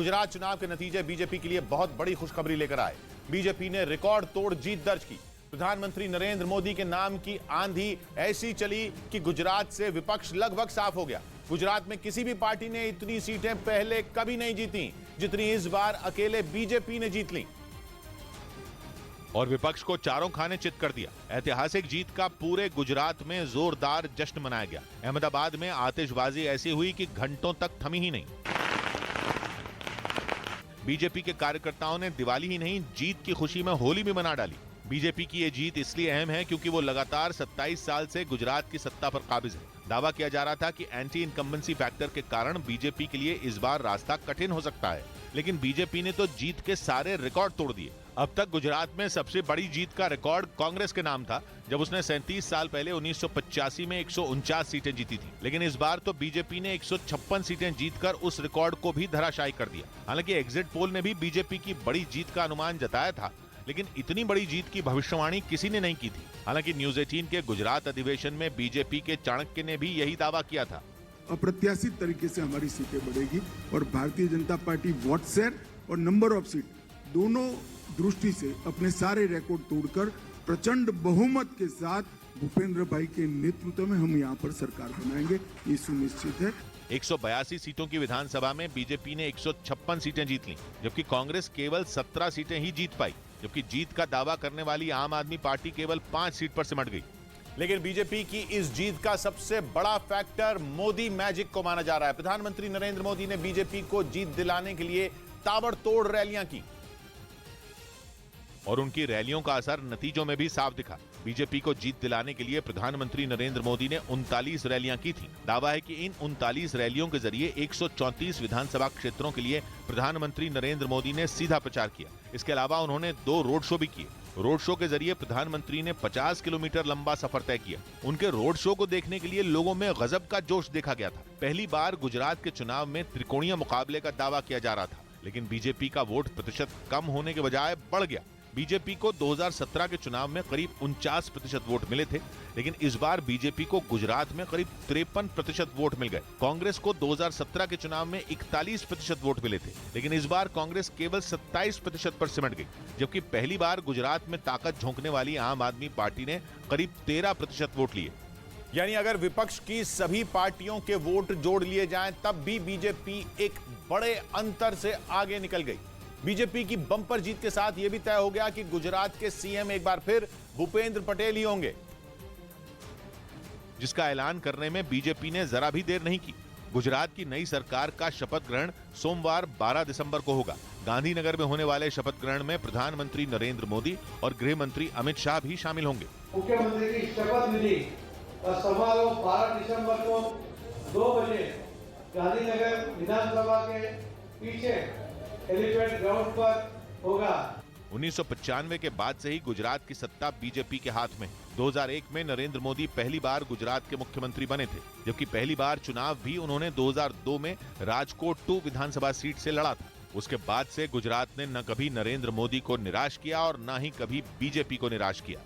गुजरात चुनाव के नतीजे बीजेपी के लिए बहुत बड़ी खुशखबरी लेकर आए। बीजेपी ने रिकॉर्ड तोड़ जीत दर्ज की। प्रधानमंत्री नरेंद्र मोदी के नाम की आंधी ऐसी चली कि गुजरात से विपक्ष लगभग साफ हो गया। गुजरात में किसी भी पार्टी ने इतनी सीटें पहले कभी नहीं जीती जितनी इस बार अकेले बीजेपी ने जीत ली और विपक्ष को चारों खाने चित कर दिया। ऐतिहासिक जीत का पूरे गुजरात में जोरदार जश्न मनाया गया। अहमदाबाद में आतिशबाजी ऐसी हुई कि घंटों तक थमी ही नहीं। बीजेपी के कार्यकर्ताओं ने दिवाली ही नहीं, जीत की खुशी में होली भी मना डाली। बीजेपी की यह जीत इसलिए अहम है क्योंकि वो लगातार 27 साल से गुजरात की सत्ता पर काबिज है। दावा किया जा रहा था कि एंटी इनकम्बेंसी फैक्टर के कारण बीजेपी के लिए इस बार रास्ता कठिन हो सकता है, लेकिन बीजेपी ने तो जीत के सारे रिकॉर्ड तोड़ दिए। अब तक गुजरात में सबसे बड़ी जीत का रिकॉर्ड कांग्रेस के नाम था, जब उसने 37 साल पहले 1985 में 149 सीटें जीती थी। लेकिन इस बार तो बीजेपी ने 156 सीटें जीतकर उस रिकॉर्ड को भी धराशायी कर दिया। हालांकि एग्जिट पोल ने भी बीजेपी की बड़ी जीत का अनुमान जताया था, लेकिन इतनी बड़ी जीत की भविष्यवाणी किसी ने नहीं की थी। हालांकि न्यूज 18 के गुजरात अधिवेशन में बीजेपी के चाणक्य ने भी यही दावा किया था। अप्रत्याशित तरीके से हमारी सीटें बढ़ेगी और Bharatiya Janata party vote share और नंबर ऑफ सीट दोनों दृष्टि से अपने सारे रिकॉर्ड तोड़कर प्रचंड बहुमत के साथ भूपेंद्र भाई के नेतृत्व में हम यहाँ पर सरकार बनाएंगे, ये सुनिश्चित है। 182 सीटों की विधानसभा में बीजेपी ने 156 सीटें जीत लीं, जबकि कांग्रेस केवल 17 सीटें ही जीत पाई। जबकि जीत का दावा करने वाली आम आदमी पार्टी केवल 5 सीट पर सिमट गई। लेकिन बीजेपी की इस जीत का सबसे बड़ा फैक्टर मोदी मैजिक को माना जा रहा है। प्रधानमंत्री नरेंद्र मोदी ने बीजेपी को जीत दिलाने के लिए ताबड़तोड़ रैलियां की और उनकी रैलियों का असर नतीजों में भी साफ दिखा। बीजेपी को जीत दिलाने के लिए प्रधानमंत्री नरेंद्र मोदी ने 39 रैलियां की थी। दावा है कि इन 39 रैलियों के जरिए 134 विधानसभा क्षेत्रों के लिए प्रधानमंत्री नरेंद्र मोदी ने सीधा प्रचार किया। इसके अलावा उन्होंने 2 रोड शो भी किए। रोड शो के जरिए प्रधानमंत्री ने 50 किलोमीटर लंबा सफर तय किया। उनके रोड शो को देखने के लिए लोगों में गजब का जोश देखा गया था। पहली बार गुजरात के चुनाव में त्रिकोणीय मुकाबले का दावा किया जा रहा था, लेकिन बीजेपी का वोट प्रतिशत कम होने के बजाय बढ़ गया। बीजेपी को 2017 के चुनाव में करीब 49% वोट मिले थे, लेकिन इस बार बीजेपी को गुजरात में करीब 53% वोट मिल गए। कांग्रेस को 2017 के चुनाव में 41% वोट मिले थे, लेकिन इस बार कांग्रेस केवल 27% पर सिमट गई। जबकि पहली बार गुजरात में ताकत झोंकने वाली आम आदमी पार्टी ने करीब 13% वोट लिए। यानी अगर विपक्ष की सभी पार्टियों के वोट जोड़ लिए जाएं, तब भी बीजेपी एक बड़े अंतर से आगे निकल गई। बीजेपी की बंपर जीत के साथ यह भी तय हो गया कि गुजरात के सीएम एक बार फिर भूपेंद्र पटेल ही होंगे, जिसका ऐलान करने में बीजेपी ने जरा भी देर नहीं की। गुजरात की नई सरकार का शपथ ग्रहण सोमवार 12 दिसंबर को होगा। गांधीनगर में होने वाले शपथ ग्रहण में प्रधानमंत्री नरेंद्र मोदी और गृह मंत्री अमित शाह भी शामिल होंगे। मुख्यमंत्री की शपथ विधि का समारोह 12 दिसंबर को 2 बजे गांधीनगर विधानसभा के पीछे एलिफेंट ग्राउंड पर होगा। 1995 के बाद से ही गुजरात की सत्ता बीजेपी के हाथ में। 2001 में नरेंद्र मोदी पहली बार गुजरात के मुख्यमंत्री बने थे, जबकि पहली बार चुनाव भी उन्होंने 2002 में राजकोट 2 विधानसभा सीट से लड़ा था। उसके बाद से गुजरात ने न कभी नरेंद्र मोदी को निराश किया और न ही कभी बीजेपी को निराश किया।